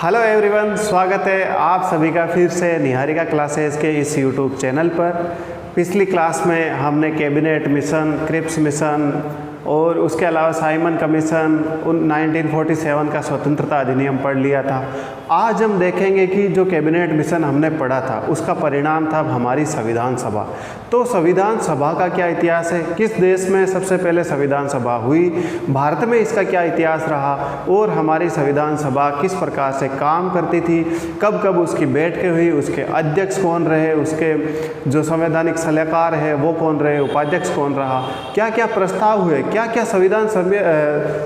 Hello everyone, स्वागत है आप सभी का फिर से निहारिका क्लासेस के इस यूट्यूब चैनल पर। पिछली क्लास में हमने कैबिनेट मिशन, क्रिप्स मिशन और उसके अलावा साइमन कमीशन 1947 का स्वतंत्रता अधिनियम पढ़ लिया था। आज हम देखेंगे कि जो कैबिनेट मिशन हमने पढ़ा था उसका परिणाम था हमारी संविधान सभा। तो संविधान सभा का क्या इतिहास है, किस देश में सबसे पहले संविधान सभा हुई, भारत में इसका क्या इतिहास रहा और हमारी संविधान सभा किस प्रकार से काम करती थी, कब कब उसकी बैठकें हुई, उसके अध्यक्ष कौन रहे, उसके जो संवैधानिक सलाहकार है वो कौन रहे, उपाध्यक्ष कौन रहा, क्या क्या प्रस्ताव हुए, क्या क्या संविधान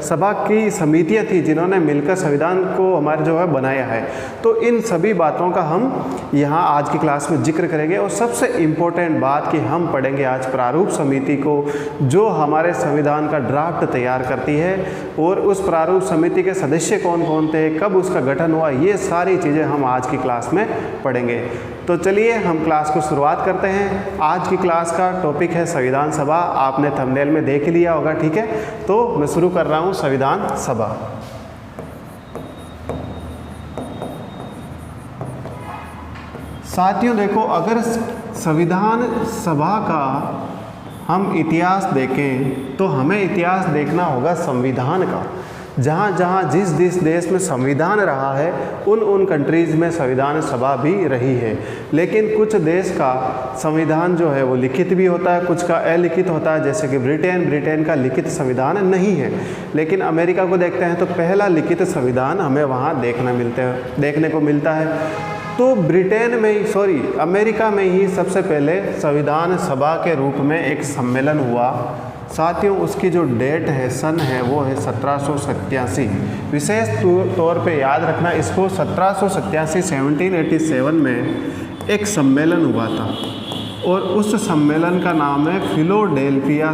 सभा की समितियाँ थी जिन्होंने मिलकर संविधान को हमारे जो है बनाया है। तो इन सभी बातों का हम यहाँ आज की क्लास में जिक्र करेंगे। और सबसे इम्पोर्टेंट बात कि हम पढ़ेंगे आज प्रारूप समिति को जो हमारे संविधान का ड्राफ्ट तैयार करती है और उस प्रारूप समिति के सदस्य कौन कौन थे, कब उसका गठन हुआ, ये सारी चीज़ें हम आज की क्लास में पढ़ेंगे। तो चलिए हम क्लास को शुरुआत करते हैं। आज की क्लास का टॉपिक है संविधान सभा। आपने थंबनेल में देख लिया होगा, ठीक है। तो मैं शुरू कर रहा हूँ संविधान सभा। साथियों देखो, अगर संविधान सभा का हम इतिहास देखें तो हमें इतिहास देखना होगा संविधान का। जहाँ जहाँ जिस जिस देश में संविधान रहा है उन कंट्रीज़ में संविधान सभा भी रही है। लेकिन कुछ देश का संविधान जो है वो लिखित भी होता है, कुछ का अलिखित होता है। जैसे कि ब्रिटेन का लिखित संविधान नहीं है। लेकिन अमेरिका को देखते हैं तो पहला लिखित संविधान हमें वहाँ देखने को मिलता है। तो अमेरिका में ही सबसे पहले संविधान सभा के रूप में एक सम्मेलन हुआ। साथियों उसकी जो डेट है, सन है, वो है 1787। विशेष तौर पे याद रखना इसको, 1787 में एक सम्मेलन हुआ था और उस सम्मेलन का नाम है फिलाडेल्फिया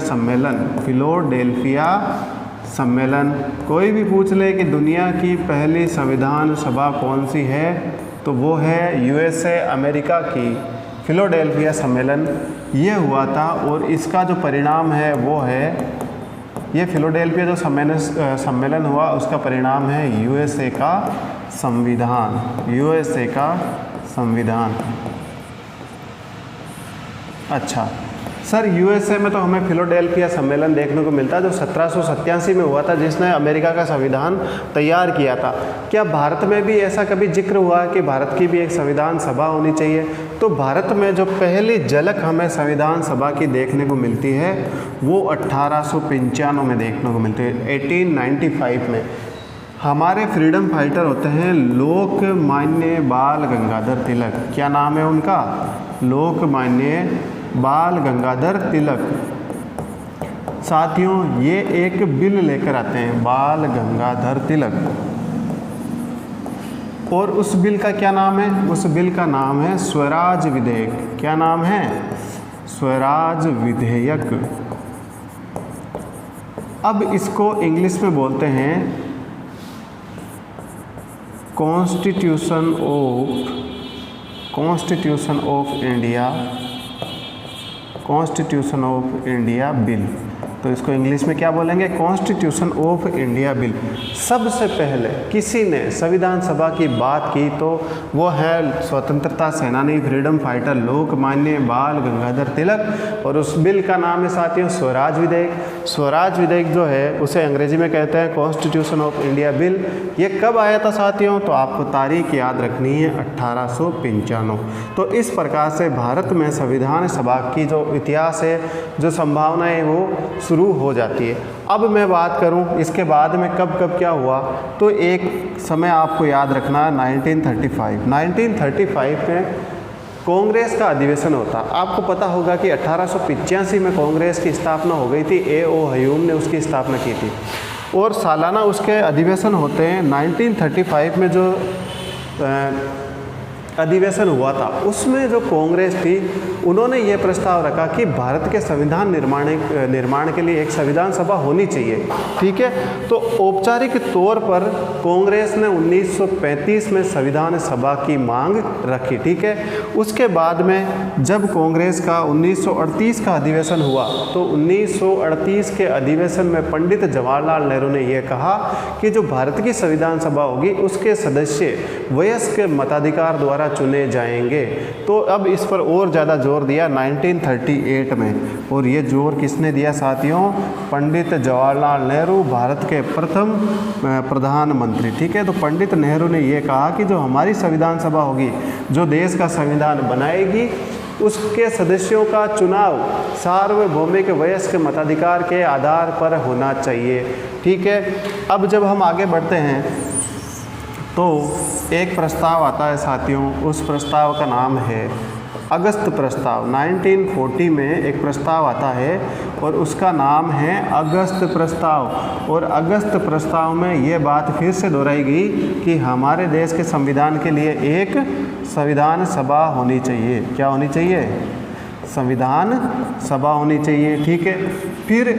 सम्मेलन। कोई भी पूछ ले कि दुनिया की पहली संविधान सभा कौन सी है तो वो है यूएसए अमेरिका की फिलाडेल्फिया सम्मेलन। ये हुआ था और इसका जो परिणाम है वो है, ये फिलाडेल्फिया जो सम्मेलन हुआ उसका परिणाम है यूएसए का संविधान। अच्छा सर, यूएसए में तो हमें फिलाडेल्फिया सम्मेलन देखने को मिलता है जो 1787 में हुआ था, जिसने अमेरिका का संविधान तैयार किया था। क्या भारत में भी ऐसा कभी जिक्र हुआ कि भारत की भी एक संविधान सभा होनी चाहिए? तो भारत में जो पहली झलक हमें संविधान सभा की देखने को मिलती है वो 1895 में देखने को मिलती है, 1895 में। हमारे फ्रीडम फाइटर होते हैं लोकमान्य बाल गंगाधर तिलक। क्या नाम है उनका? लोकमान्य बाल गंगाधर तिलक। साथियों ये एक बिल लेकर आते हैं, बाल गंगाधर तिलक, और उस बिल का क्या नाम है? उस बिल का नाम है स्वराज विधेयक। क्या नाम है? स्वराज विधेयक। अब इसको इंग्लिश में बोलते हैं कॉन्स्टिट्यूशन ऑफ इंडिया बिल। तो इसको इंग्लिश में क्या बोलेंगे? Constitution of India bill. सबसे पहले किसी ने संविधान सभा की बात की तो वो है स्वतंत्रता सेनानी, फ्रीडम फाइटर लोकमान्य बाल गंगाधर तिलक, और उस बिल का नाम है साथियों स्वराज विधेयक। स्वराज विधेयक जो है उसे अंग्रेजी में कहते हैं कॉन्स्टिट्यूशन ऑफ इंडिया बिल। ये कब आया था साथियों? तो आपको तारीख याद रखनी है, 1895। तो इस प्रकार से भारत में संविधान सभा की जो इतिहास है, जो संभावनाएं, वो शुरू हो जाती है। अब मैं बात करूं इसके बाद में कब कब क्या हुआ, तो एक समय आपको याद रखना है 1935 में कांग्रेस का अधिवेशन होता। आपको पता होगा कि 1885 में कांग्रेस की स्थापना हो गई थी, A.O. ह्यूम ने उसकी स्थापना की थी और सालाना उसके अधिवेशन होते हैं। 1935 में जो अधिवेशन हुआ था, उसमें जो कांग्रेस थी उन्होंने ये प्रस्ताव रखा कि भारत के संविधान निर्माण के लिए एक संविधान सभा होनी चाहिए। ठीक है, तो औपचारिक तौर पर कांग्रेस ने 1935 में संविधान सभा की मांग रखी। ठीक है, उसके बाद में जब कांग्रेस का 1938 का अधिवेशन हुआ तो 1938 के अधिवेशन में पंडित जवाहरलाल नेहरू ने यह कहा कि जो भारत की संविधान सभा होगी उसके सदस्य वयस्क मताधिकार द्वारा चुने जाएंगे। तो अब इस पर और ज़्यादा जोर दिया 1938 में, और ये जोर किसने दिया साथियों? पंडित जवाहरलाल नेहरू, भारत के प्रथम प्रधानमंत्री। ठीक है, तो पंडित नेहरू ने ये कहा कि जो हमारी संविधान सभा होगी, जो देश का संविधान बनाएगी, उसके सदस्यों का चुनाव सार्वभौमिक वयस्क मताधिकार के आधार पर होना चाहिए। ठीक है, अब जब हम आगे बढ़ते हैं तो एक प्रस्ताव आता है साथियों, उस प्रस्ताव का नाम है अगस्त प्रस्ताव। 1940 में एक प्रस्ताव आता है और उसका नाम है अगस्त प्रस्ताव। और अगस्त प्रस्ताव में ये बात फिर से दोहराई गई कि हमारे देश के संविधान के लिए एक संविधान सभा होनी चाहिए। क्या होनी चाहिए? संविधान सभा होनी चाहिए। ठीक है, फिर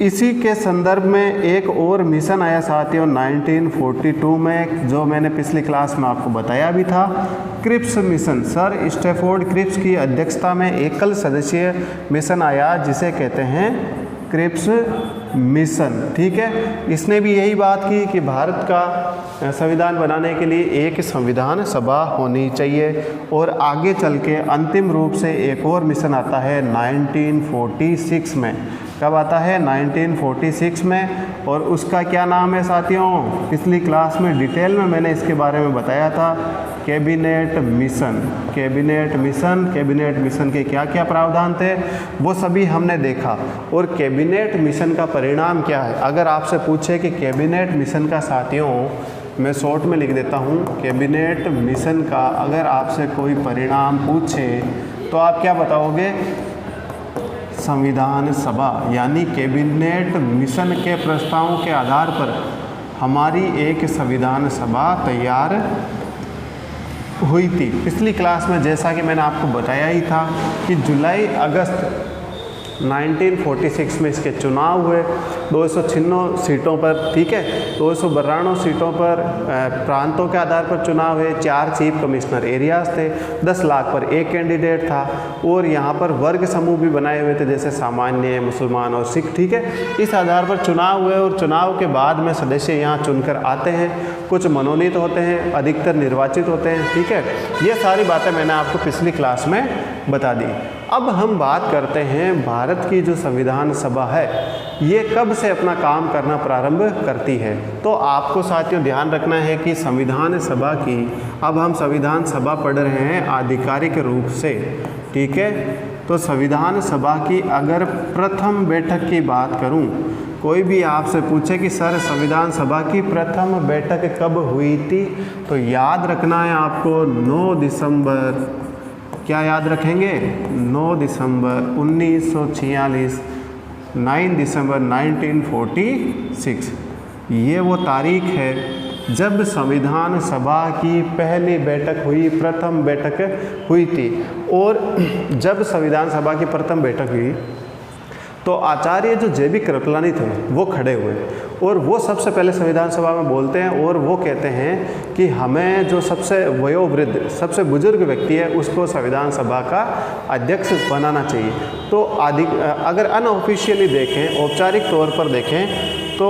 इसी के संदर्भ में एक और मिशन आया साथियों 1942 में, जो मैंने पिछली क्लास में आपको बताया भी था, Cripps mission. Sir Stafford Cripps की अध्यक्षता में एकल सदस्यीय मिशन आया जिसे कहते हैं क्रिप्स मिशन। ठीक है, इसने भी यही बात की कि भारत का संविधान बनाने के लिए एक संविधान सभा होनी चाहिए। और आगे चल के अंतिम रूप से एक और मिशन आता है 1946 में। कब आता है? 1946 में। और उसका क्या नाम है साथियों? पिछली क्लास में डिटेल में मैंने इसके बारे में बताया था, cabinet mission. Cabinet mission, cabinet mission के क्या क्या प्रावधान थे वो सभी हमने देखा। और कैबिनेट मिशन का परिणाम क्या है? अगर आपसे पूछे कि कैबिनेट मिशन का साथियों, मैं शॉर्ट में लिख देता हूँ, कैबिनेट मिशन का अगर आपसे कोई परिणाम पूछे तो आप क्या बताओगे? संविधान सभा। यानी कैबिनेट मिशन के प्रस्तावों के आधार पर हमारी एक संविधान सभा तैयार हुई थी। पिछली क्लास में जैसा कि मैंने आपको बताया ही था कि जुलाई अगस्त 1946 में इसके चुनाव हुए 296 सीटों पर। ठीक है, 292 सीटों पर प्रांतों के आधार पर चुनाव हुए। 4 चीफ कमिश्नर एरियाज थे, 10 लाख पर एक कैंडिडेट था। और यहाँ पर वर्ग समूह भी बनाए हुए थे, जैसे सामान्य, मुसलमान और सिख। ठीक है, इस आधार पर चुनाव हुए और चुनाव के बाद में सदस्य यहाँ चुनकर आते हैं। कुछ मनोनीत होते हैं, अधिकतर निर्वाचित होते हैं। ठीक है, ये सारी बातें मैंने आपको पिछली क्लास में बता दी। अब हम बात करते हैं भारत की जो संविधान सभा है ये कब से अपना काम करना प्रारंभ करती है। तो आपको साथियों ध्यान रखना है कि संविधान सभा की, अब हम संविधान सभा पढ़ रहे हैं आधिकारिक रूप से। ठीक है, तो संविधान सभा की अगर प्रथम बैठक की बात करूं, कोई भी आपसे पूछे कि सर संविधान सभा की प्रथम बैठक कब हुई थी, तो याद रखना है आपको 9 दिसंबर, क्या याद रखेंगे? 9 दिसंबर 1946, 9 दिसंबर 1946। ये वो तारीख है जब संविधान सभा की पहली बैठक हुई, प्रथम बैठक हुई थी। और जब संविधान सभा की प्रथम बैठक हुई तो आचार्य जो जे बी कृपलानी थे वो खड़े हुए और वो सबसे पहले संविधान सभा में बोलते हैं और वो कहते हैं कि हमें जो सबसे वयोवृद्ध, सबसे बुजुर्ग व्यक्ति है उसको संविधान सभा का अध्यक्ष बनाना चाहिए। तो अगर अनऑफिशियली देखें, औपचारिक तौर पर देखें तो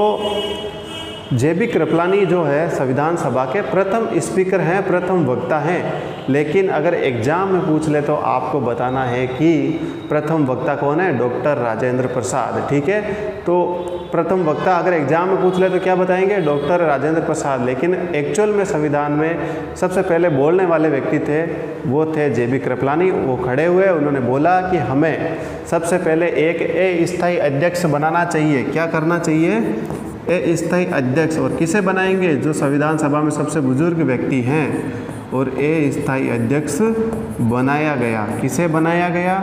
जे बी कृपलानी जो है संविधान सभा के प्रथम स्पीकर हैं, प्रथम वक्ता हैं। लेकिन अगर एग्जाम में पूछ ले तो आपको बताना है कि प्रथम वक्ता कौन है? डॉक्टर राजेंद्र प्रसाद। ठीक है, तो प्रथम वक्ता अगर एग्जाम में पूछ ले तो क्या बताएंगे? डॉक्टर राजेंद्र प्रसाद। लेकिन एक्चुअल में संविधान में सबसे पहले बोलने वाले व्यक्ति थे वो थे जे बी कृपलानी। वो खड़े हुए, उन्होंने बोला कि हमें सबसे पहले एक अस्थायी अध्यक्ष बनाना चाहिए। क्या करना चाहिए? अस्थायी अध्यक्ष। और किसे बनाएंगे? जो संविधान सभा में सबसे बुजुर्ग व्यक्ति हैं। और अस्थायी अध्यक्ष बनाया गया। किसे बनाया गया?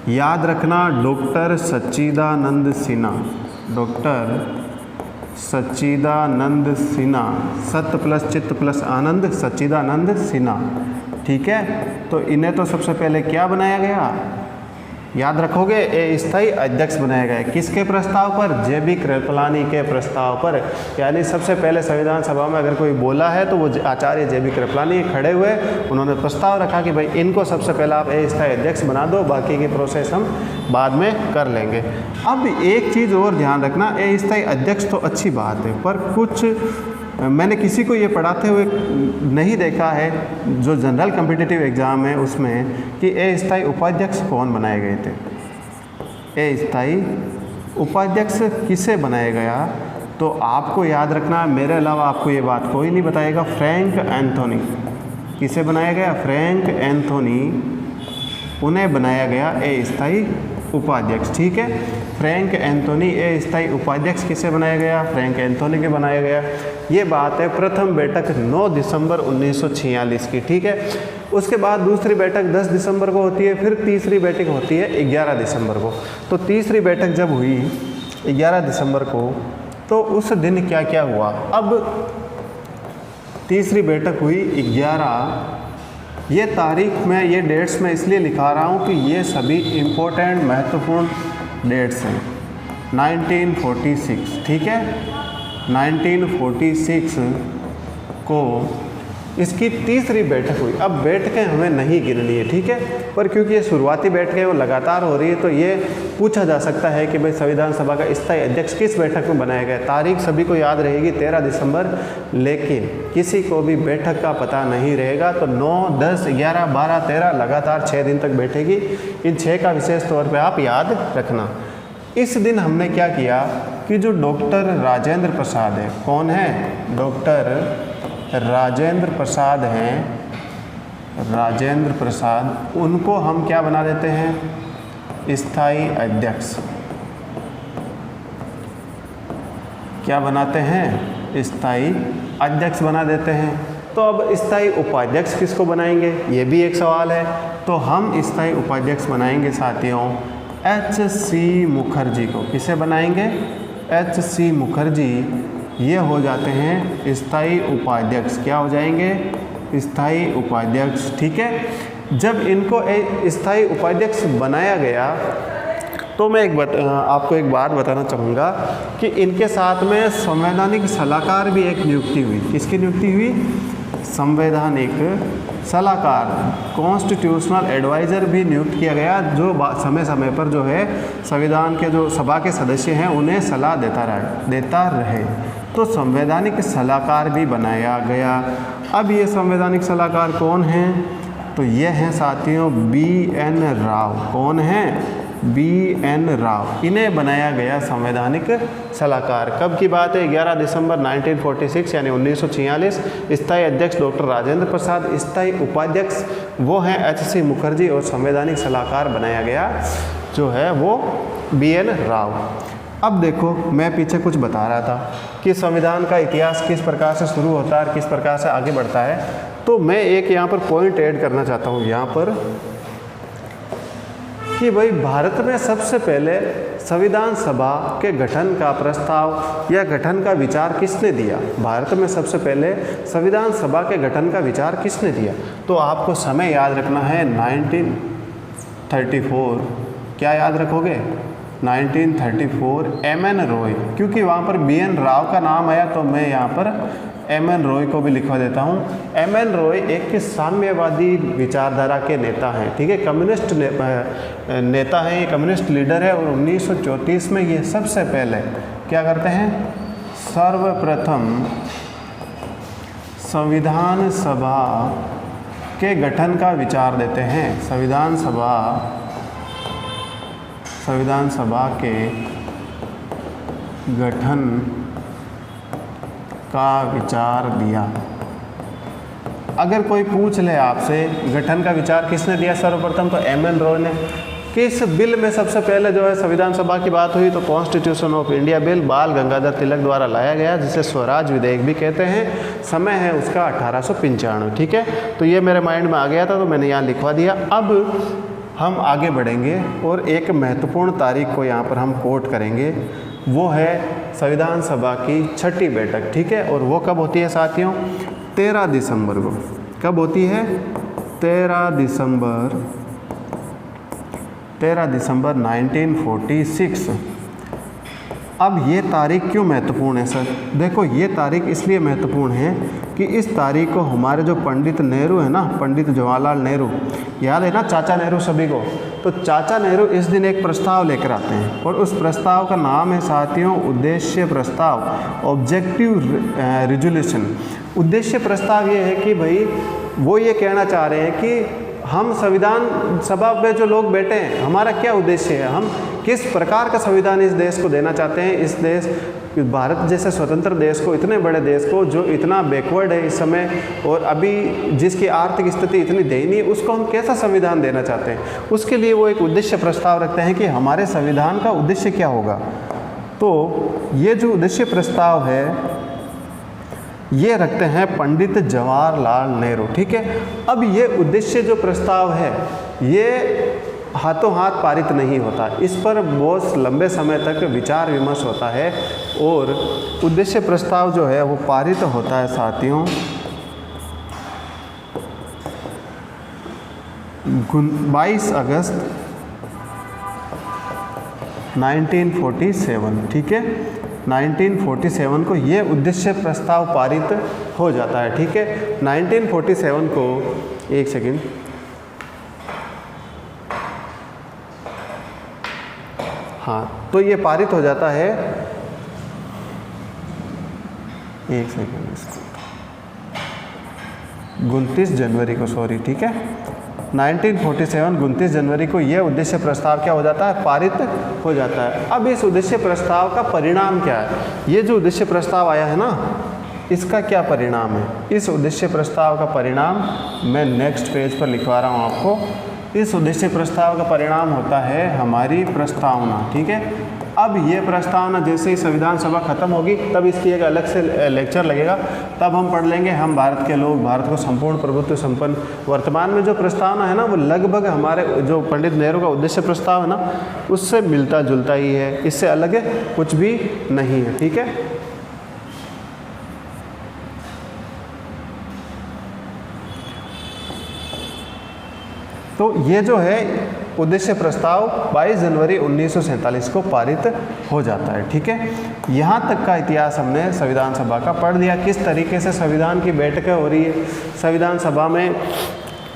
याद रखना, डॉक्टर सच्चिदानंद सिन्हा। डॉक्टर सच्चिदानंद सिन्हा, सत्य प्लस चित्त प्लस आनंद, सच्चिदानंद सिन्हा। ठीक है, तो इन्हें तो सबसे पहले क्या बनाया गया, याद रखोगे, ए स्थायी अध्यक्ष बनाया गया। किसके प्रस्ताव पर, जेबी कृपलानी के प्रस्ताव पर। यानी सबसे पहले संविधान सभा में अगर कोई बोला है तो वो आचार्य जेबी कृपलानी खड़े हुए, उन्होंने प्रस्ताव रखा कि भाई इनको सबसे पहला आप ए स्थायी अध्यक्ष बना दो, बाकी की प्रोसेस हम बाद में कर लेंगे। अब एक चीज़ और ध्यान रखना, ए स्थायी अध्यक्ष तो अच्छी बात है, पर कुछ मैंने किसी को ये पढ़ाते हुए नहीं देखा है जो जनरल कॉम्पिटिटिव एग्ज़ाम है उसमें कि ए स्थायी उपाध्यक्ष कौन बनाए गए थे। ए स्थायी उपाध्यक्ष किसे बनाया गया, तो आपको याद रखना, मेरे अलावा आपको ये बात कोई नहीं बताएगा। फ्रैंक एंथोनी, किसे बनाया गया, फ्रैंक एंथोनी, उन्हें बनाया गया ए स्थायी उपाध्यक्ष। ठीक है, फ्रैंक एंथोनी ए स्थायी उपाध्यक्ष किसे बनाया गया, फ्रैंक एंथोनी के बनाया गया। ये बात है प्रथम बैठक 9 दिसंबर 1946 की। ठीक है, उसके बाद दूसरी बैठक 10 दिसंबर को होती है, फिर तीसरी बैठक होती है 11 दिसंबर को। तो तीसरी बैठक जब हुई 11 दिसंबर को, तो उस दिन क्या क्या हुआ। अब तीसरी बैठक हुई 11, ये तारीख में, ये डेट्स में इसलिए लिखा रहा हूँ कि ये सभी इम्पोर्टेंट महत्वपूर्ण डेट्स हैं। 1946, ठीक है, 1946 को इसकी तीसरी बैठक हुई। अब बैठकें हमें नहीं गिननी है, ठीक है, पर क्योंकि ये शुरुआती बैठकें वो लगातार हो रही है, तो ये पूछा जा सकता है कि भाई संविधान सभा का स्थायी अध्यक्ष किस बैठक में बनाया गया। तारीख सभी को याद रहेगी 13 दिसंबर, लेकिन किसी को भी बैठक का पता नहीं रहेगा। तो 9, 10, 11, 12, 13 लगातार 6 दिन तक बैठेगी। इन 6 का विशेष तौर पर आप याद रखना। इस दिन हमने क्या किया कि जो डॉक्टर राजेंद्र प्रसाद है, कौन है, डॉक्टर राजेंद्र प्रसाद हैं, राजेंद्र प्रसाद, उनको हम क्या बना देते हैं, स्थायी अध्यक्ष। क्या बनाते हैं, स्थायी अध्यक्ष बना देते हैं। तो अब स्थायी उपाध्यक्ष किसको बनाएंगे, ये भी एक सवाल है। तो हम स्थायी उपाध्यक्ष बनाएंगे साथियों एच.सी. मुखर्जी को। किसे बनाएंगे, एच.सी. मुखर्जी, ये हो जाते हैं स्थायी उपाध्यक्ष। क्या हो जाएंगे, स्थायी उपाध्यक्ष। ठीक है, जब इनको स्थायी उपाध्यक्ष बनाया गया तो मैं आपको एक बात बताना चाहूँगा कि इनके साथ में संवैधानिक सलाहकार भी एक नियुक्ति हुई। किसकी नियुक्ति हुई, संवैधानिक सलाहकार, कॉन्स्टिट्यूशनल एडवाइज़र भी नियुक्त किया गया, जो समय समय पर जो है संविधान के जो सभा के सदस्य हैं उन्हें सलाह देता रहे। तो संवैधानिक सलाहकार भी बनाया गया। अब ये संवैधानिक सलाहकार कौन हैं, तो ये हैं साथियों B.N. राव। कौन हैं, B.N. राव। इन्हें बनाया गया संवैधानिक सलाहकार। कब की बात है, 11 दिसंबर 1946 यानी 1946। स्थायी अध्यक्ष डॉक्टर राजेंद्र प्रसाद, स्थायी उपाध्यक्ष वो हैं एच.सी. मुखर्जी, और संवैधानिक सलाहकार बनाया गया जो है वो B.N. राव। अब देखो, मैं पीछे कुछ बता रहा था कि संविधान का इतिहास किस प्रकार से शुरू होता है और किस प्रकार से आगे बढ़ता है। तो मैं एक यहाँ पर पॉइंट ऐड करना चाहता हूँ यहाँ पर कि भाई भारत में सबसे पहले संविधान सभा के गठन का प्रस्ताव या गठन का विचार किसने दिया। भारत में सबसे पहले संविधान सभा के गठन का विचार किसने दिया, तो आपको समय याद रखना है 1934। क्या याद रखोगे, 1934 M.N. रॉय। क्योंकि वहाँ पर B.N. राव का नाम आया तो मैं यहाँ पर M.N. रॉय को भी लिखवा देता हूँ। M.N. रॉय एक साम्यवादी विचारधारा के नेता हैं, ठीक है, कम्युनिस्ट नेता हैं, ये कम्युनिस्ट लीडर है। और 1934 में ये सबसे पहले क्या करते हैं, सर्वप्रथम संविधान सभा के गठन का विचार देते हैं। संविधान सभा के गठन का विचार दिया। अगर कोई पूछ ले आपसे गठन का विचार किसने दिया सर्वप्रथम, तो M.N. रॉय ने। किस बिल में सबसे पहले जो है संविधान सभा की बात हुई, तो कॉन्स्टिट्यूशन ऑफ इंडिया बिल बाल गंगाधर तिलक द्वारा लाया गया, जिसे स्वराज विधेयक भी कहते हैं। समय है उसका 1895। ठीक है, तो ये मेरे माइंड में आ गया था तो मैंने यहाँ लिखवा दिया। अब हम आगे बढ़ेंगे और एक महत्वपूर्ण तारीख को यहाँ पर हम कोट करेंगे। वो है संविधान सभा की 6ठी बैठक, ठीक है। और वो कब होती है साथियों? 13 दिसंबर को। कब होती है? 13 दिसंबर 1946। अब ये तारीख क्यों महत्वपूर्ण है सर? देखो ये तारीख इसलिए महत्वपूर्ण है कि इस तारीख को हमारे जो पंडित नेहरू है ना, पंडित जवाहरलाल नेहरू, याद है ना चाचा नेहरू सभी को, तो चाचा नेहरू इस दिन एक प्रस्ताव लेकर आते हैं और उस प्रस्ताव का नाम है साथियों उद्देश्य प्रस्ताव, ऑब्जेक्टिव रिजोल्यूशन। उद्देश्य प्रस्ताव ये है कि भाई वो ये कहना चाह रहे हैं कि हम संविधान सभा में जो लोग बैठे हैं, हमारा क्या उद्देश्य है, हम किस प्रकार का संविधान इस देश को देना चाहते हैं। इस देश भारत जैसे स्वतंत्र देश को, इतने बड़े देश को जो इतना बैकवर्ड है इस समय और अभी जिसकी आर्थिक स्थिति इतनी दयनीय, उसको हम कैसा संविधान देना चाहते हैं। उसके लिए वो एक उद्देश्य प्रस्ताव रखते हैं कि हमारे संविधान का उद्देश्य क्या होगा। तो ये जो उद्देश्य प्रस्ताव है ये रखते हैं पंडित जवाहरलाल नेहरू, ठीक है। अब ये उद्देश्य जो प्रस्ताव है ये हाथों हाथ पारित नहीं होता, इस पर बहुत लंबे समय तक विचार विमर्श होता है और उद्देश्य प्रस्ताव जो है वो पारित होता है साथियों 22 अगस्त 1947, ठीक है। 1947 को ये उद्देश्य प्रस्ताव पारित हो जाता है, ठीक है। 1947 को, एक सेकंड, हाँ, तो ये पारित हो जाता है, एक सेकंड, 29 जनवरी को, सॉरी, ठीक है। 1947 29 जनवरी को यह उद्देश्य प्रस्ताव क्या हो जाता है? पारित हो जाता है। अब इस उद्देश्य प्रस्ताव का परिणाम क्या है? ये जो उद्देश्य प्रस्ताव आया है ना, इसका क्या परिणाम है? इस उद्देश्य प्रस्ताव का परिणाम मैं नेक्स्ट पेज पर लिखवा रहा हूँ आपको। इस उद्देश्य प्रस्ताव का परिणाम होता है हमारी प्रस्तावना, ठीक है। अब ये प्रस्तावना जैसे ही संविधान सभा खत्म होगी तब इसकी एक अलग से लेक्चर लगेगा, तब हम पढ़ लेंगे हम भारत के लोग, भारत को संपूर्ण प्रभुत्व संपन्न। वर्तमान में जो प्रस्तावना है ना वो लगभग हमारे जो पंडित नेहरू का उद्देश्य प्रस्ताव है ना उससे मिलता जुलता ही है, इससे अलग है कुछ भी नहीं है, ठीक है। तो ये जो है उद्देश्य प्रस्ताव 22 जनवरी 1947 को पारित हो जाता है, ठीक है। यहाँ तक का इतिहास हमने संविधान सभा का पढ़ लिया, किस तरीके से संविधान की बैठकें हो रही है, संविधान सभा में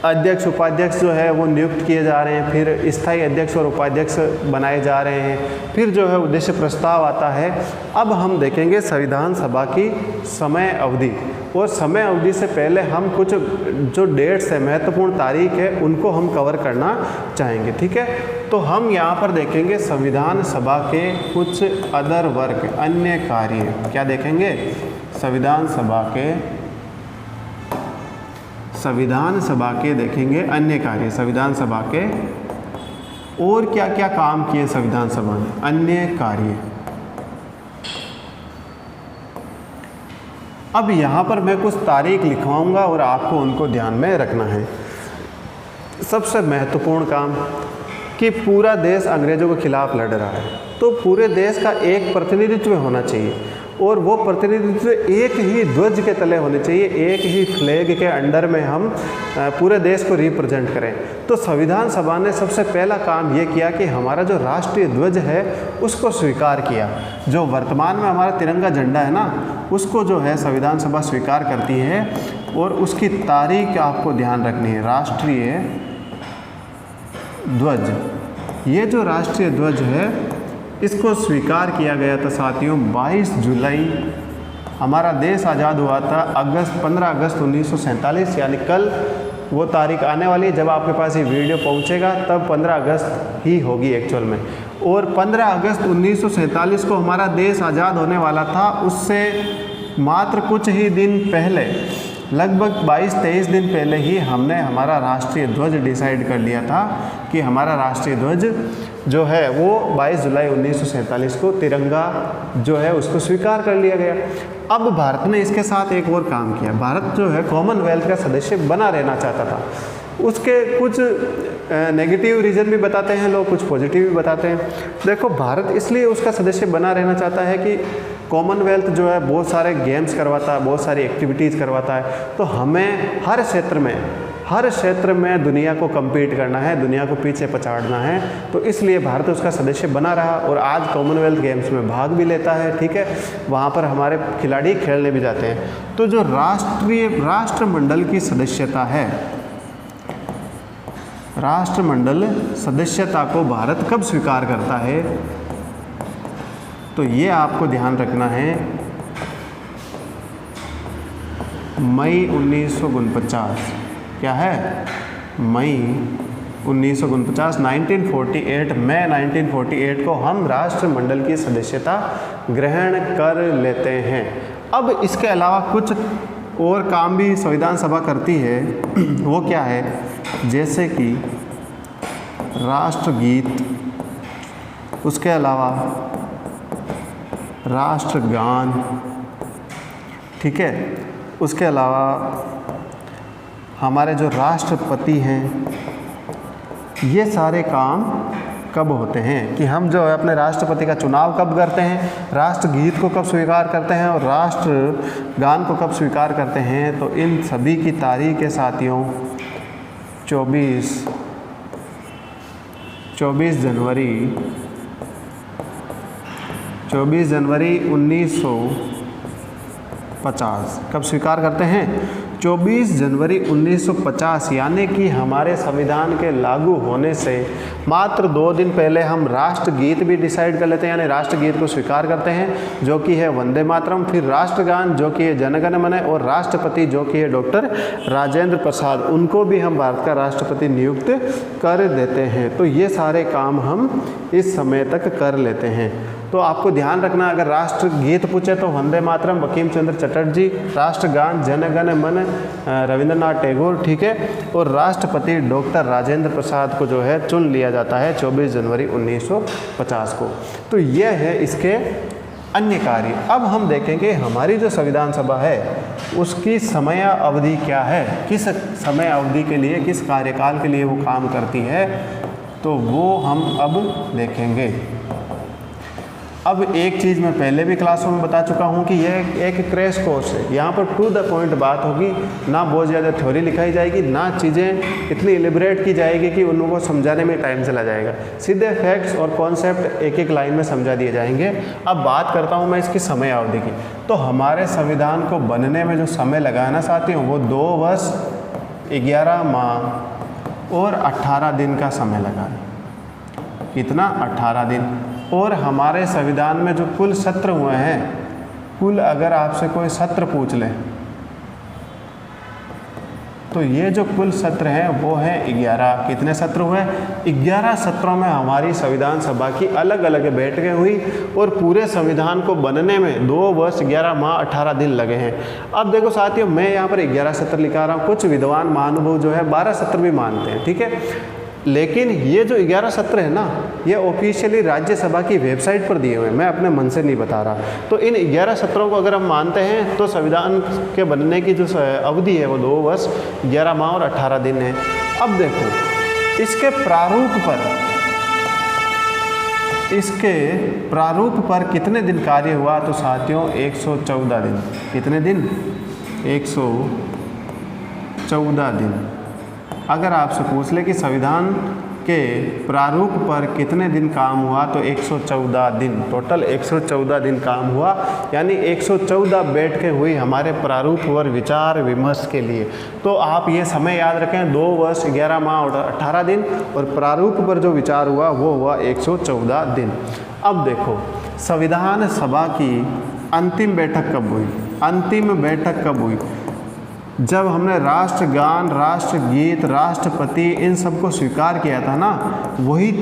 अध्यक्ष उपाध्यक्ष जो है वो नियुक्त किए जा रहे हैं, फिर स्थायी अध्यक्ष और उपाध्यक्ष बनाए जा रहे हैं, फिर जो है उद्देश्य प्रस्ताव आता है। अब हम देखेंगे संविधान सभा की समय अवधि, और समय अवधि से पहले हम कुछ जो डेट्स है, महत्वपूर्ण तारीख है, उनको हम कवर करना चाहेंगे, ठीक है। तो हम यहाँ पर देखेंगे संविधान सभा के कुछ अदर वर्क, अन्य कार्य, क्या देखेंगे? संविधान सभा के देखेंगे अन्य कार्य, संविधान सभा के और क्या क्या काम किए संविधान सभा ने, अन्य कार्य। अब यहाँ पर मैं कुछ तारीख लिखवाऊंगा और आपको उनको ध्यान में रखना है। सबसे महत्वपूर्ण काम कि पूरा देश अंग्रेजों के खिलाफ लड़ रहा है, तो पूरे देश का एक प्रतिनिधित्व होना चाहिए और वो प्रतिनिधित्व एक ही ध्वज के तले होने चाहिए, एक ही फ्लैग के अंडर में हम पूरे देश को रिप्रेजेंट करें। तो संविधान सभा ने सबसे पहला काम ये किया कि हमारा जो राष्ट्रीय ध्वज है उसको स्वीकार किया। जो वर्तमान में हमारा तिरंगा झंडा है ना, उसको जो है संविधान सभा स्वीकार करती है और उसकी तारीख आपको ध्यान रखनी है। राष्ट्रीय ध्वज, ये जो राष्ट्रीय ध्वज है इसको स्वीकार किया गया था साथियों 22 जुलाई। हमारा देश आज़ाद हुआ था 15 अगस्त 1947, यानी कल वो तारीख आने वाली है। जब आपके पास ये वीडियो पहुंचेगा तब 15 अगस्त ही होगी एक्चुअल में। और 15 अगस्त 1947 को हमारा देश आज़ाद होने वाला था। उससे मात्र कुछ ही दिन पहले, लगभग 22-23 दिन पहले ही हमने हमारा राष्ट्रीय ध्वज डिसाइड कर लिया था कि हमारा राष्ट्रीय ध्वज जो है वो 22 जुलाई 1947 को तिरंगा जो है उसको स्वीकार कर लिया गया। अब भारत ने इसके साथ एक और काम किया। भारत जो है कॉमनवेल्थ का सदस्य बना रहना चाहता था। उसके कुछ नेगेटिव रीज़न भी बताते हैं लोग, कुछ पॉजिटिव भी बताते हैं। देखो, भारत इसलिए उसका सदस्य बना रहना चाहता है कि कॉमनवेल्थ जो है बहुत सारे गेम्स करवाता है, बहुत सारी एक्टिविटीज़ करवाता है, तो हमें हर क्षेत्र में दुनिया को कम्पीट करना है, दुनिया को पीछे पछाड़ना है। तो इसलिए भारत उसका सदस्य बना रहा और आज कॉमनवेल्थ गेम्स में भाग भी लेता है, ठीक है। वहाँ पर हमारे खिलाड़ी खेलने भी जाते हैं। तो जो राष्ट्रमंडल की सदस्यता है, राष्ट्रमंडल सदस्यता को भारत कब स्वीकार करता है, तो ये आपको ध्यान रखना है, मई 1949। क्या है? मई 1949, 1948, मई 1948 को हम राष्ट्रमंडल की सदस्यता ग्रहण कर लेते हैं। अब इसके अलावा कुछ और काम भी संविधान सभा करती है, वो क्या है? जैसे कि राष्ट्रगीत, उसके अलावा राष्ट्रगान, ठीक है। उसके अलावा हमारे जो राष्ट्रपति हैं, ये सारे काम कब होते हैं कि हम जो है अपने राष्ट्रपति का चुनाव कब करते हैं, राष्ट्रगीत को कब स्वीकार करते हैं और राष्ट्रगान को कब स्वीकार करते हैं। तो इन सभी की तारीख है साथियों 24 जनवरी 1950। कब स्वीकार करते हैं? 24 जनवरी 1950, यानी कि हमारे संविधान के लागू होने से मात्र 2 दिन पहले हम राष्ट्रगीत भी डिसाइड कर लेते हैं, यानी राष्ट्रगीत को स्वीकार करते हैं, जो कि है वंदे मातरम। फिर राष्ट्रगान जो कि है जन गण मन, और राष्ट्रपति जो कि है डॉक्टर राजेंद्र प्रसाद, उनको भी हम भारत का राष्ट्रपति नियुक्त कर देते हैं। तो ये सारे काम हम इस समय तक कर लेते हैं। तो आपको ध्यान रखना, अगर राष्ट्रगीत पूछे तो वंदे मातरम बंकिम चंद्र चटर्जी, राष्ट्रगान जन गण मन रविंद्रनाथ टैगोर, ठीक है। और राष्ट्रपति डॉक्टर राजेंद्र प्रसाद को जो है चुन लिया जाता है 24 जनवरी 1950 को। तो यह है इसके अन्य कार्य। अब हम देखेंगे हमारी जो संविधान सभा है उसकी समय अवधि क्या है, किस समय अवधि के लिए, किस कार्यकाल के लिए वो काम करती है, तो वो हम अब देखेंगे। अब एक चीज़ मैं पहले भी क्लासों में बता चुका हूँ कि यह एक क्रैश कोर्स है, यहाँ पर टू द पॉइंट बात होगी, ना बहुत ज़्यादा थ्योरी लिखाई जाएगी, ना चीज़ें इतनी एलिब्रेट की जाएगी कि उनको समझाने में टाइम चला जाएगा। सीधे फैक्ट्स और कॉन्सेप्ट एक एक लाइन में समझा दिए जाएंगे। अब बात करता हूँ मैं इसकी समय अवधि की। तो हमारे संविधान को बनने में जो समय लगा है ना साथियों, वो 2 वर्ष 11 माह और 18 दिन का समय लगा है। कितना? 18 दिन। और हमारे संविधान में जो कुल सत्र हुए हैं, कुल अगर आपसे कोई सत्र पूछ ले तो ये जो कुल सत्र हैं वो हैं 11। कितने सत्र हुए? 11 सत्रों में हमारी संविधान सभा की अलग अलग बैठकें हुई और पूरे संविधान को बनने में 2 वर्ष 11 माह 18 दिन लगे हैं। अब देखो साथियों, मैं यहाँ पर 11 सत्र लिखा रहा हूँ, कुछ विद्वान महानुभाव जो है 12 सत्र भी मानते हैं, ठीक है। लेकिन ये जो 11 सत्र है ना, ये ऑफिशियली राज्यसभा की वेबसाइट पर दिए हुए हैं, मैं अपने मन से नहीं बता रहा। तो इन 11 सत्रों को अगर हम मानते हैं तो संविधान के बनने की जो अवधि है वो 2 वर्ष 11 माह और 18 दिन है। अब देखो इसके प्रारूप पर कितने दिन कार्य हुआ, तो साथियों 114 दिन। कितने दिन? 114 दिन। अगर आपसे पूछ ले कि संविधान के प्रारूप पर कितने दिन काम हुआ, तो 114 दिन। टोटल 114 दिन काम हुआ, यानी 114 बैठकें हुई हमारे प्रारूप पर विचार विमर्श के लिए। तो आप ये समय याद रखें, 2 वर्ष 11 माह और 18 दिन, और प्रारूप पर जो विचार हुआ वो हुआ 114 दिन। अब देखो संविधान सभा की अंतिम बैठक कब हुई? अंतिम बैठक कब हुई? जब हमने राष्ट्रगान, राष्ट्रगीत, राष्ट्रपति इन सबको स्वीकार किया था ना, वही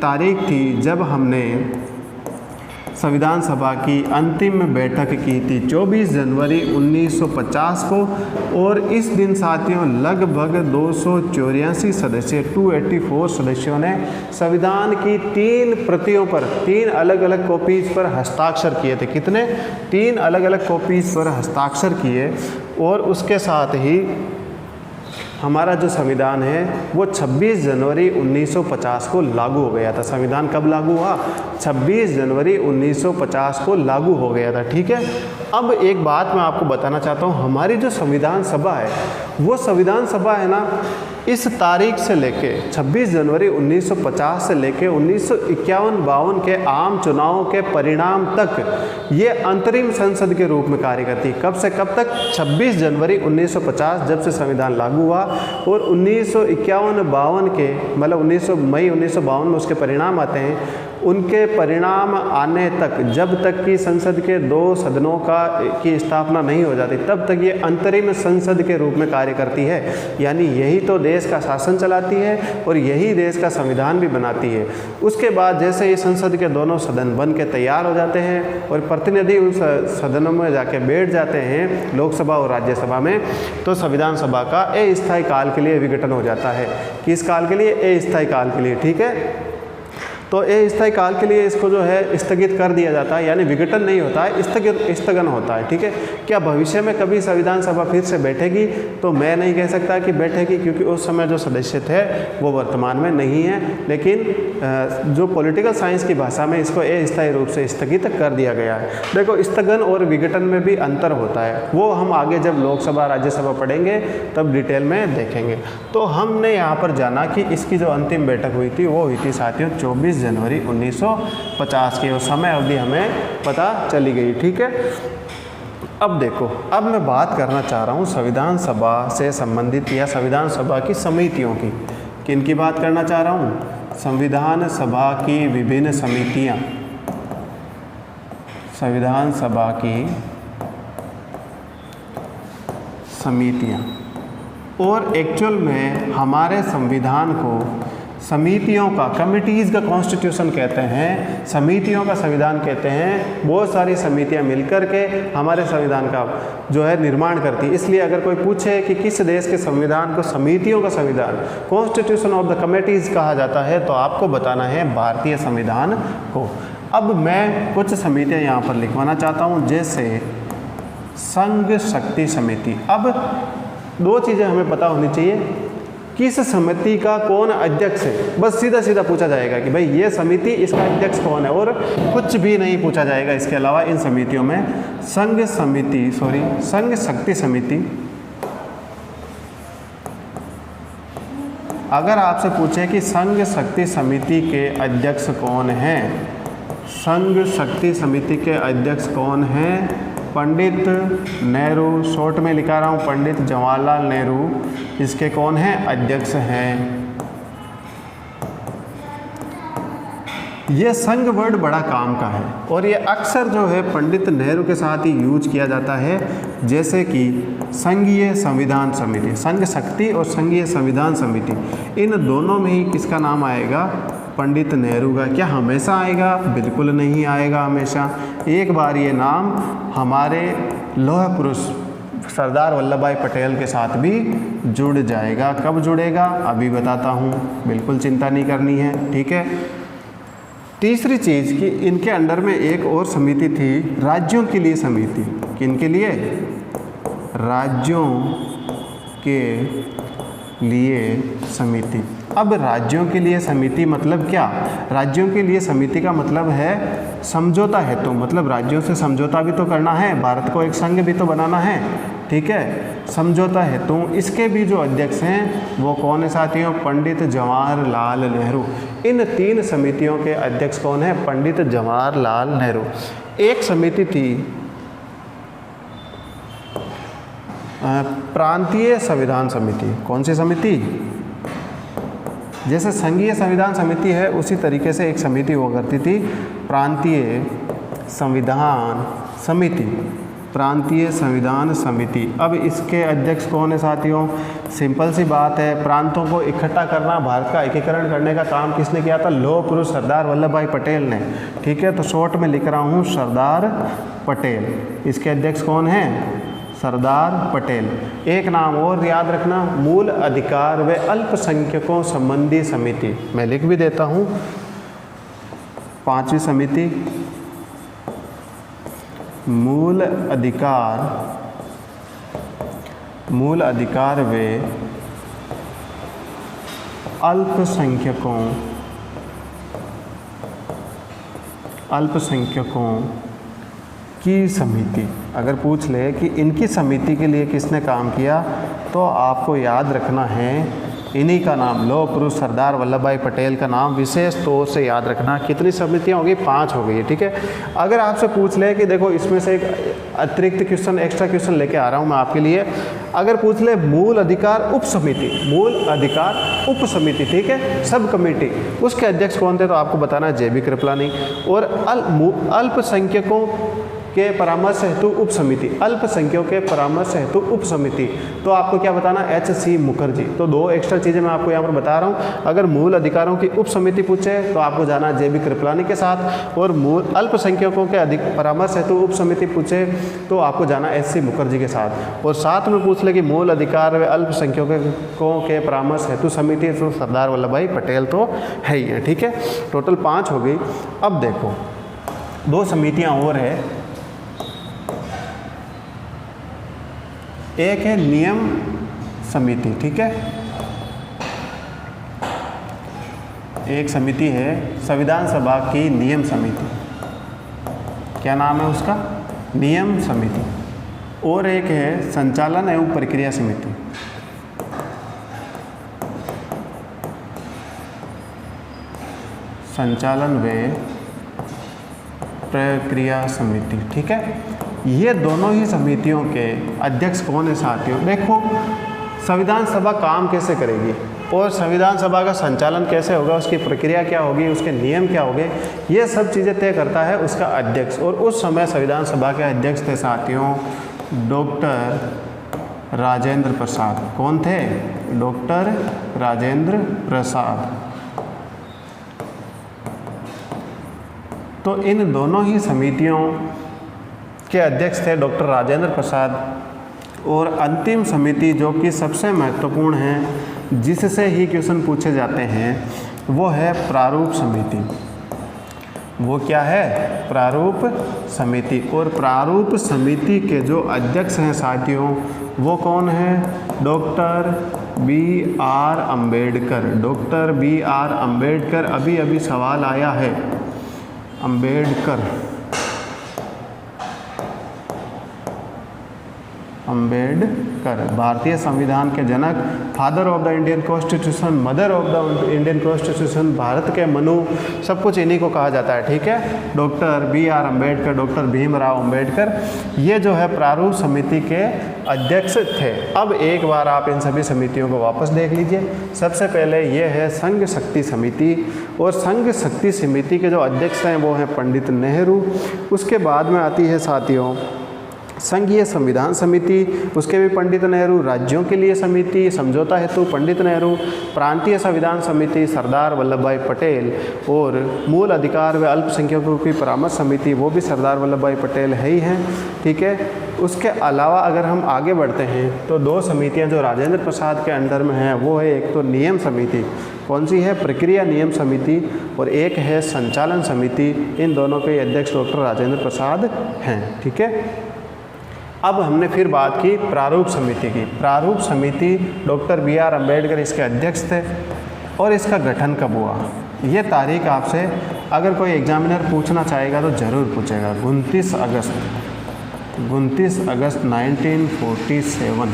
तारीख थी जब हमने संविधान सभा की अंतिम बैठक की थी 24 जनवरी 1950 को। और इस दिन साथियों लगभग 284 सदस्य 284 सदस्यों ने संविधान की 3 प्रतियों पर 3 अलग अलग कॉपीज़ पर हस्ताक्षर किए थे। कितने? 3 अलग अलग कॉपीज़ पर हस्ताक्षर किए। और उसके साथ ही हमारा जो संविधान है वो 26 जनवरी 1950 को लागू हो गया था। संविधान कब लागू हुआ? 26 जनवरी 1950 को लागू हो गया था। ठीक है, अब एक बात मैं आपको बताना चाहता हूँ, हमारी जो संविधान सभा है वो संविधान सभा है ना, इस तारीख से लेके 26 जनवरी 1950 से लेके 1951-52 के आम चुनावों के परिणाम तक ये अंतरिम संसद के रूप में कार्य करती है। कब से कब तक? 26 जनवरी 1950 जब से संविधान लागू हुआ और 1951-52 के मतलब 19 मई 1952 में उसके परिणाम आते हैं। उनके परिणाम आने तक, जब तक कि संसद के 2 सदनों की स्थापना नहीं हो जाती, तब तक ये अंतरिम संसद के रूप में कार्य करती है। यानी यही तो देश का शासन चलाती है और यही देश का संविधान भी बनाती है। उसके बाद जैसे ही संसद के दोनों सदन बन के तैयार हो जाते हैं और प्रतिनिधि उस सदनों में जाके बैठ जाते हैं, लोकसभा और राज्यसभा में, तो संविधान सभा का अस्थायी काल के लिए विघटन हो जाता है। किस काल के लिए? अस्थायी काल के लिए। ठीक है, तो अस्थायी काल के लिए इसको जो है स्थगित कर दिया जाता है, यानी विघटन नहीं होता है, स्थगन होता है। ठीक है, क्या भविष्य में कभी संविधान सभा फिर से बैठेगी? तो मैं नहीं कह सकता कि बैठेगी, क्योंकि उस समय जो सदस्य थे वो वर्तमान में नहीं है। लेकिन जो पॉलिटिकल साइंस की भाषा में इसको अस्थायी रूप से स्थगित कर दिया गया है। देखो, स्थगन और विघटन में भी अंतर होता है, वो हम आगे जब लोकसभा राज्यसभा पढ़ेंगे तब डिटेल में देखेंगे। तो हमने यहाँ पर जाना कि इसकी जो अंतिम बैठक हुई थी वो हुई थी साथियों 24 जनवरी 1950 की, और समय अवधि हमें पता चली गई। ठीक है, अब देखो, अब मैं बात करना चाह रहा हूँ संविधान सभा से संबंधित या संविधान सभा की समितियों की। किन की बात करना चाह रहा हूँ? संविधान सभा की विभिन्न समितियाँ, संविधान सभा की समितियाँ। और एक्चुअल में हमारे संविधान को समितियों का, कमिटीज़ का कॉन्स्टिट्यूशन कहते हैं, समितियों का संविधान कहते हैं। बहुत सारी समितियां मिलकर के हमारे संविधान का जो है निर्माण करती है। इसलिए अगर कोई पूछे कि किस देश के संविधान को समितियों का संविधान, कॉन्स्टिट्यूशन ऑफ द कमिटीज़ कहा जाता है, तो आपको बताना है भारतीय संविधान को। अब मैं कुछ समितियाँ यहाँ पर लिखवाना चाहता हूँ, जैसे संघ शक्ति समिति। अब 2 चीज़ें हमें पता होनी चाहिए, किस समिति का कौन अध्यक्ष है। बस सीधा सीधा पूछा जाएगा कि भाई ये समिति, इसका अध्यक्ष कौन है, और कुछ भी नहीं पूछा जाएगा इसके अलावा इन समितियों में। संघ शक्ति समिति, अगर आपसे पूछे कि संघ शक्ति समिति के अध्यक्ष कौन हैं, संघ शक्ति समिति के अध्यक्ष कौन हैं? पंडित नेहरू, शॉर्ट में लिखा रहा हूँ पंडित जवाहरलाल नेहरू, इसके कौन हैं? अध्यक्ष हैं। ये संघ वर्ड बड़ा काम का है और ये अक्सर जो है पंडित नेहरू के साथ ही यूज किया जाता है, जैसे कि संघीय संविधान समिति, संघ शक्ति और संघीय संविधान समिति, इन दोनों में ही किसका नाम आएगा? पंडित नेहरू का। क्या हमेशा आएगा? बिल्कुल नहीं आएगा हमेशा। एक बार ये नाम हमारे लौह पुरुष सरदार वल्लभ भाई पटेल के साथ भी जुड़ जाएगा। कब जुड़ेगा? अभी बताता हूँ, बिल्कुल चिंता नहीं करनी है। ठीक है, तीसरी चीज़ कि इनके अंडर में एक और समिति थी, राज्यों के लिए समिति। किनके लिए? राज्यों के लिए समिति। अब राज्यों के लिए समिति मतलब क्या? राज्यों के लिए समिति का मतलब है समझौता हेतु, मतलब राज्यों से समझौता भी तो करना है, भारत को एक संघ भी तो बनाना है। ठीक है, समझौता हेतु इसके भी जो अध्यक्ष हैं वो कौन है साथियों? पंडित जवाहरलाल नेहरू। इन 3 समितियों के अध्यक्ष कौन है? पंडित जवाहरलाल नेहरू। एक समिति थी प्रांतीय संविधान समिति। कौन सी समिति? जैसे संघीय संविधान समिति है उसी तरीके से एक समिति हुआ करती थी, प्रांतीय संविधान समिति। प्रांतीय संविधान समिति। अब इसके अध्यक्ष कौन है साथियों? सिंपल सी बात है, प्रांतों को इकट्ठा करना, भारत का एकीकरण करने का काम किसने किया था? लौह पुरुष सरदार वल्लभ भाई पटेल ने। ठीक है, तो शॉर्ट में लिख रहा हूँ सरदार पटेल। इसके अध्यक्ष कौन हैं? सरदार पटेल। एक नाम और याद रखना, मूल अधिकार व अल्पसंख्यकों संबंधी समिति। मैं लिख भी देता हूँ, 5वीं समिति, मूल अधिकार व अल्पसंख्यकों की समिति, अगर पूछ ले कि इनकी समिति के लिए किसने काम किया, तो आपको याद रखना है इन्हीं का नाम, लौह पुरुष सरदार वल्लभ भाई पटेल का नाम विशेष तौर से याद रखना। कितनी समितियां होगी? 5 हो गई, ठीक है। अगर आपसे पूछ ले कि देखो इसमें से एक अतिरिक्त क्वेश्चन, एक्स्ट्रा क्वेश्चन लेके आ रहा हूं मैं आपके लिए, अगर पूछ ले मूल अधिकार उप समिति, मूल अधिकार उप समिति, ठीक है, सब कमेटी, उसके अध्यक्ष कौन थे, तो आपको बताना है JB कृपलानी। और अल्पसंख्यकों के परामर्श हेतु उप समिति, अल्पसंख्यकों के परामर्श हेतु उप समिति, तो आपको क्या बताना? HC मुखर्जी। तो 2 एक्स्ट्रा चीज़ें मैं आपको यहाँ पर बता रहा हूँ। अगर मूल अधिकारों की उप समिति पूछे तो आपको जाना JB कृपलानी के साथ, और मूल अल्पसंख्यकों के परामर्श हेतु उप समिति पूछे तो आपको जाना HC मुखर्जी के साथ। और साथ में पूछ ले कि मूल अधिकार व अल्पसंख्यकों के परामर्श हेतु समिति, तो सरदार वल्लभ भाई पटेल तो है ही है, ठीक है। टोटल 5 हो गई। अब देखो 2 समितियाँ और है, एक है नियम समिति, ठीक है, एक समिति है संविधान सभा की नियम समिति, क्या नाम है उसका? नियम समिति। और एक है संचालन एवं प्रक्रिया समिति, संचालन व प्रक्रिया समिति, ठीक है। ये दोनों ही समितियों के अध्यक्ष कौन है साथियों? देखो संविधान सभा काम कैसे करेगी और संविधान सभा का संचालन कैसे होगा, उसकी प्रक्रिया क्या होगी, उसके नियम क्या होंगे, ये सब चीज़ें तय करता है उसका अध्यक्ष। और उस समय संविधान सभा के अध्यक्ष थे साथियों डॉक्टर राजेंद्र प्रसाद। कौन थे? डॉक्टर राजेंद्र प्रसाद। तो इन दोनों ही समितियों के अध्यक्ष थे डॉक्टर राजेंद्र प्रसाद। और अंतिम समिति जो कि सबसे महत्वपूर्ण है, जिससे ही क्वेश्चन पूछे जाते हैं, वो है प्रारूप समिति। वो क्या है? प्रारूप समिति। और प्रारूप समिति के जो अध्यक्ष हैं साथियों, वो कौन है? Doctor BR Ambedkar. Doctor BR Ambedkar, अभी अभी सवाल आया है, अम्बेडकर भारतीय संविधान के जनक, father of the Indian constitution, mother of the Indian constitution, Bharat के मनु, सब कुछ इन्हीं को कहा जाता है, ठीक है। Doctor BR Ambedkar, doctor Bhimrao Ambedkar, ये जो है प्रारूप समिति के अध्यक्ष थे। अब एक बार आप इन सभी समितियों को वापस देख लीजिए। सबसे पहले ये है संघ शक्ति समिति, और संघ शक्ति समिति के जो अध्यक्ष हैं वो हैं पंडित नेहरू। उसके बाद में आती है साथियों संघीय संविधान समिति, उसके भी पंडित नेहरू। राज्यों के लिए समिति, समझौता हेतु पंडित नेहरू। प्रांतीय संविधान समिति सरदार वल्लभ भाई पटेल। और मूल अधिकार व अल्पसंख्यकों की परामर्श समिति, वो भी सरदार वल्लभ भाई पटेल है ही हैं, ठीक है। उसके अलावा अगर हम आगे बढ़ते हैं तो 2 समितियां जो राजेंद्र प्रसाद के अंडर में हैं, वो है एक तो नियम समिति, कौन सी है? प्रक्रिया नियम समिति, और एक है संचालन समिति। इन दोनों के अध्यक्ष डॉक्टर राजेंद्र प्रसाद हैं, ठीक है। अब हमने फिर बात की प्रारूप समिति की। प्रारूप समिति डॉक्टर BR अम्बेडकर इसके अध्यक्ष थे। और इसका गठन कब हुआ? ये तारीख आपसे अगर कोई एग्जामिनर पूछना चाहेगा तो ज़रूर पूछेगा। 29 अगस्त 1947।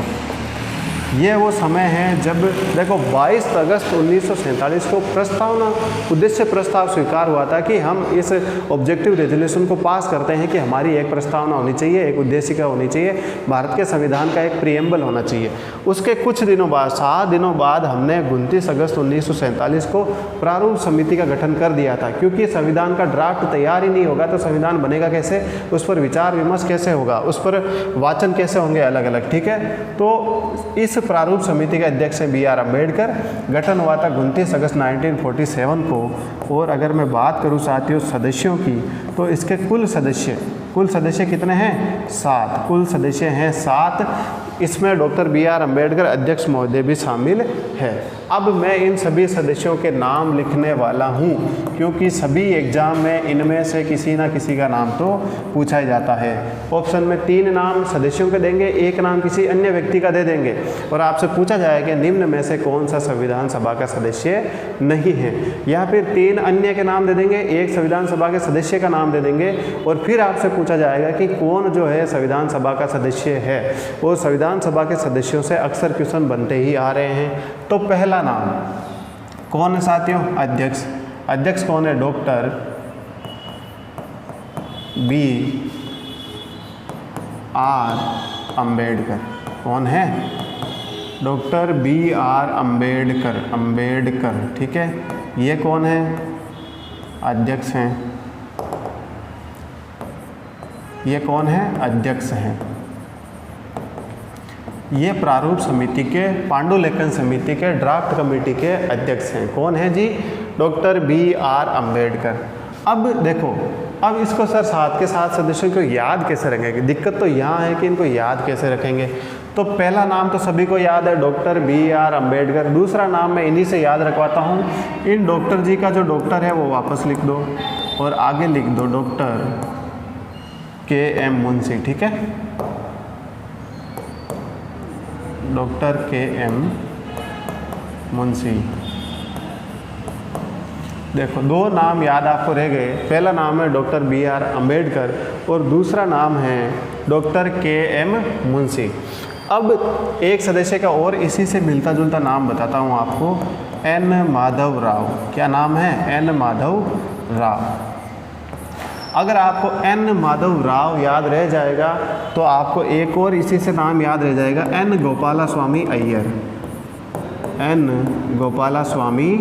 ये वो समय है जब देखो 22 अगस्त 1947 को प्रस्तावना उद्देश्य प्रस्ताव स्वीकार हुआ था कि हम इस ऑब्जेक्टिव रेजोल्यूशन को पास करते हैं कि हमारी एक प्रस्तावना होनी चाहिए, एक उद्देशिका होनी चाहिए, भारत के संविधान का एक प्रीएम्बल होना चाहिए। उसके कुछ दिनों बाद 7 दिनों बाद हमने 29 अगस्त 1947 को प्रारूप समिति का गठन कर दिया था, क्योंकि संविधान का ड्राफ्ट तैयार ही नहीं होगा तो संविधान बनेगा कैसे, उस पर विचार विमर्श कैसे होगा, उस पर वाचन कैसे होंगे अलग अलग, ठीक है। तो इस प्रारूप समिति के अध्यक्ष हैं BR अम्बेडकर। गठन हुआ था 29 अगस्त 1947 को। और अगर मैं बात करूं साथियों सदस्यों की, तो इसके कुल सदस्य कुल सदस्य कितने हैं? 7। कुल सदस्य हैं 7। इसमें डॉक्टर बी.आर. अम्बेडकर अध्यक्ष महोदय भी शामिल है। अब मैं इन सभी सदस्यों के नाम लिखने वाला हूँ, क्योंकि सभी एग्जाम में इनमें से किसी ना किसी का नाम तो पूछा ही जाता है। ऑप्शन में 3 नाम सदस्यों के देंगे, 1 नाम किसी अन्य व्यक्ति का दे देंगे और आपसे पूछा जाएगा कि निम्न में से कौन सा संविधान सभा का सदस्य नहीं है, या फिर 3 अन्य के नाम दे देंगे, 1 संविधान सभा के सदस्य का नाम दे देंगे और फिर आपसे पूछा जाएगा कि कौन जो है संविधान सभा का सदस्य है। वो संविधान सभा के सदस्यों से अक्सर क्वेश्चन बनते ही आ रहे हैं। तो पहला नाम कौन है साथियों? अध्यक्ष। अध्यक्ष कौन है? Doctor B R. अम्बेडकर। कौन है? Doctor B R. अम्बेडकर। अम्बेडकर, ठीक है। ये कौन है? अध्यक्ष हैं। ये कौन है? अध्यक्ष हैं। ये प्रारूप समिति के, पांडुलेखन समिति के ड्राफ्ट कमेटी के अध्यक्ष हैं। कौन है जी? Doctor B R. अम्बेडकर। अब देखो, अब इसको सर 7 के 7 सदस्यों को याद कैसे रखेंगे? दिक्कत तो यहाँ है कि इनको याद कैसे रखेंगे। तो पहला नाम तो सभी को याद है, डॉक्टर बी.आर. अम्बेडकर। दूसरा नाम मैं इन्हीं से याद रखवाता हूँ। इन डॉक्टर जी का जो डॉक्टर है वो वापस लिख दो और आगे लिख दो डॉक्टर के.एम. मुंशी, ठीक है। Doctor KM. मुंशी। देखो 2 नाम याद आपको रह गए। पहला नाम है डॉक्टर बी.आर. अम्बेडकर और दूसरा नाम है डॉक्टर के.एम. मुंशी। अब एक सदस्य का और इसी से मिलता जुलता नाम बताता हूँ आपको, एन. माधव राव। क्या नाम है? एन. माधव राव। अगर आपको एन. माधव राव याद रह जाएगा तो आपको एक और इसी से नाम याद रह जाएगा, एन. गोपाला स्वामी अय्यर। एन. गोपाला स्वामी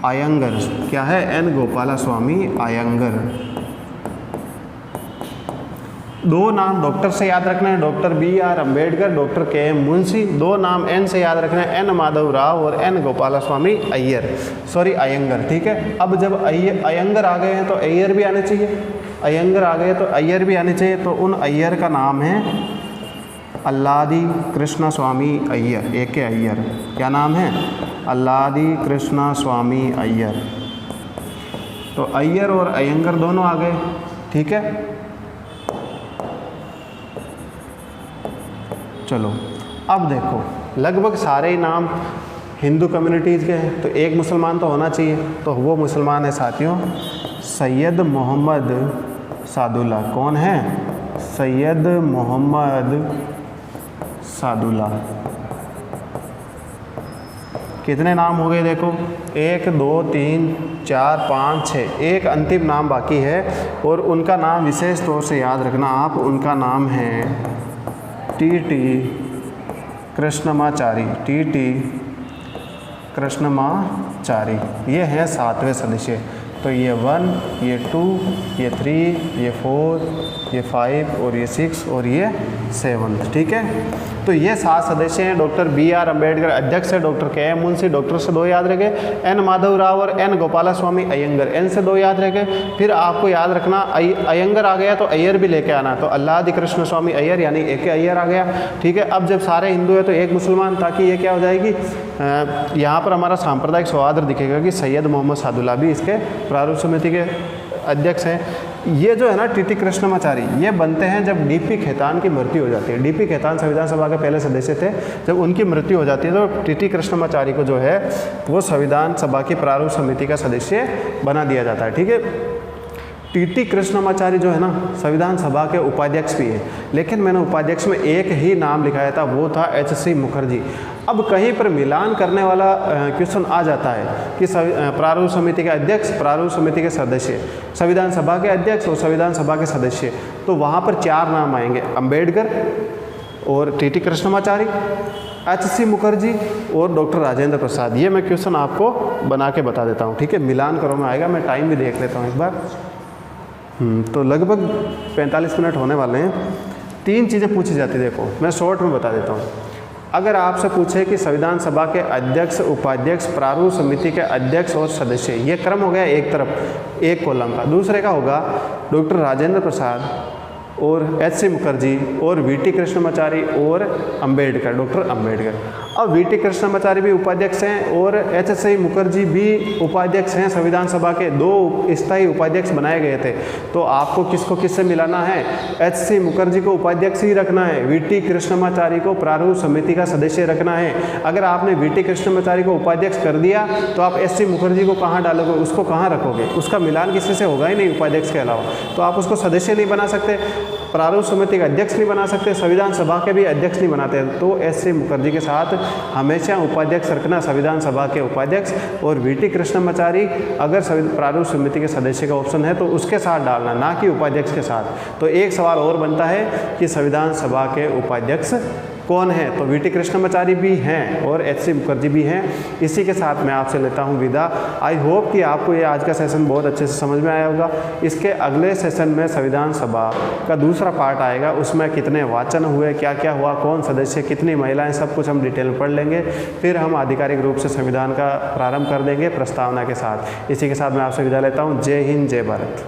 अयंगर। क्या है? एन. गोपाला स्वामी अयंगर। 2 नाम डॉक्टर से याद रखना है, doctor B R. Ambedkar, doctor KM. Munshi. 2 नाम एन से याद रखना है, एन. माधव राव और एन. गोपाला स्वामी अय्यर, सॉरी अयंगर, ठीक है। अब जब अयंगर आ गए हैं तो अय्यर भी आने चाहिए। अयंगर आ गए तो अय्यर भी आने चाहिए। तो उन अय्यर का नाम है अल्लादी कृष्ण स्वामी अय्यर, ए.के. अय्यर। क्या नाम है? अल्लादी कृष्ण स्वामी अय्यर। तो अय्यर और अयंगर दोनों आ गए, ठीक है। चलो अब देखो, लगभग सारे ही नाम हिंदू कम्युनिटीज़ के हैं, तो एक मुसलमान तो होना चाहिए। तो वो मुसलमान है साथियों सैयद मोहम्मद सादुल्ला। कौन है? सैयद मोहम्मद सादुल्ला। कितने नाम हो गए? देखो 1 2 3 4 5 6, एक अंतिम नाम बाकी है और उनका नाम विशेष तौर से याद रखना आप। उनका नाम है टी.टी. कृष्णमाचारी। टी.टी. कृष्णमाचारी। ये हैं 7वें सदस्य। तो ये 1, ये 2, ये 3, ये 4, ये 5 और ये 6 और ये 7, ठीक है। तो ये 7 सदस्य हैं। Doctor B R. अम्बेडकर अध्यक्ष है, डॉक्टर के.एम. मुंशी, डॉक्टर से 2 याद रखे, एन. माधव राव और एन. गोपाला स्वामी अयंगर, एन से 2 याद रखे। फिर आपको याद रखना अयंगर आ गया तो अय्यर भी लेके आना, तो अल्लादी कृष्ण स्वामी अय्यर यानी ए.के. अय्यर आ गया, ठीक है। अब जब सारे हिंदू है तो एक मुसलमान, ताकि ये क्या हो जाएगी, यहाँ पर हमारा सांप्रदायिक सौहार्द दिखेगा कि सैयद मोहम्मद सादुल्ला भी इसके प्रारूप समिति के अध्यक्ष हैं। ये जो है ना टी.टी. कृष्णमाचारी, ये बनते हैं जब डी.पी. खेतान की मृत्यु हो जाती है। डी.पी. खेतान संविधान सभा के पहले सदस्य थे। जब उनकी मृत्यु हो जाती है तो टी.टी. कृष्णमाचारी को जो है वो संविधान सभा की प्रारूप समिति का सदस्य बना दिया जाता है, ठीक है। टी.टी. कृष्णमाचारी जो है ना संविधान सभा के उपाध्यक्ष भी है, लेकिन मैंने उपाध्यक्ष में एक ही नाम लिखाया था, वो था H.C. मुखर्जी। अब कहीं पर मिलान करने वाला क्वेश्चन आ जाता है कि प्रारूप समिति के अध्यक्ष, प्रारूप समिति के सदस्य, संविधान सभा के अध्यक्ष और संविधान सभा के सदस्य, तो वहाँ पर 4 नाम आएंगे, अम्बेडकर और टी.टी. कृष्णमाचारी, H.C. मुखर्जी और डॉक्टर राजेंद्र प्रसाद। ये मैं क्वेश्चन आपको बना के बता देता हूँ, ठीक है। मिलान करो में आएगा, मैं टाइम भी देख लेता हूँ एक बार। तो लगभग 45 मिनट होने वाले हैं। 3 चीज़ें पूछी जाती, देखो मैं शॉर्ट में बता देता हूँ। अगर आपसे पूछे कि संविधान सभा के अध्यक्ष, उपाध्यक्ष, प्रारूप समिति के अध्यक्ष और सदस्य, ये क्रम हो गया एक तरफ, एक कॉलम का। दूसरे का होगा डॉक्टर राजेंद्र प्रसाद और एच.सी. मुखर्जी और वी.टी. कृष्णमाचारी और अंबेडकर, डॉक्टर अंबेडकर। अब वी.टी. कृष्णमाचारी भी उपाध्यक्ष हैं और एच.सी. मुखर्जी भी उपाध्यक्ष हैं। संविधान सभा के 2 स्थायी उपाध्यक्ष बनाए गए थे। तो आपको किसको किससे मिलाना है? एच.सी. मुखर्जी को उपाध्यक्ष ही रखना है, वी.टी. कृष्णमाचारी को प्रारूप समिति का सदस्य रखना है। अगर आपने वी.टी. कृष्णमाचारी को उपाध्यक्ष कर दिया तो आप एच.सी. मुखर्जी को कहाँ डालोगे, उसको कहाँ रखोगे? उसका मिलान किसी से होगा ही नहीं उपाध्यक्ष के अलावा। तो आप उसको सदस्य नहीं बना सकते, प्रारूप समिति का अध्यक्ष नहीं बना सकते, संविधान सभा के भी अध्यक्ष नहीं बनाते। तो एच.सी. मुखर्जी के साथ हमेशा उपाध्यक्ष रखना, संविधान सभा के उपाध्यक्ष, और वी.टी. कृष्णमाचारी अगर प्रारूप समिति के सदस्य का ऑप्शन है तो उसके साथ डालना, ना कि उपाध्यक्ष के साथ। तो एक सवाल और बनता है कि संविधान सभा के उपाध्यक्ष कौन है? तो वी.टी. कृष्णमाचारी भी हैं और एच.सी. मुखर्जी भी हैं। इसी के साथ मैं आपसे लेता हूं विदा। आई होप कि आपको ये आज का सेशन बहुत अच्छे से समझ में आया होगा। इसके अगले सेशन में संविधान सभा का दूसरा पार्ट आएगा, उसमें कितने वाचन हुए, क्या क्या हुआ, कौन सदस्य, कितनी महिलाएं, सब कुछ हम डिटेल में पढ़ लेंगे। फिर हम आधिकारिक रूप से संविधान का प्रारंभ कर देंगे प्रस्तावना के साथ। इसी के साथ मैं आपसे विदा लेता हूँ। जय हिंद, जय भारत।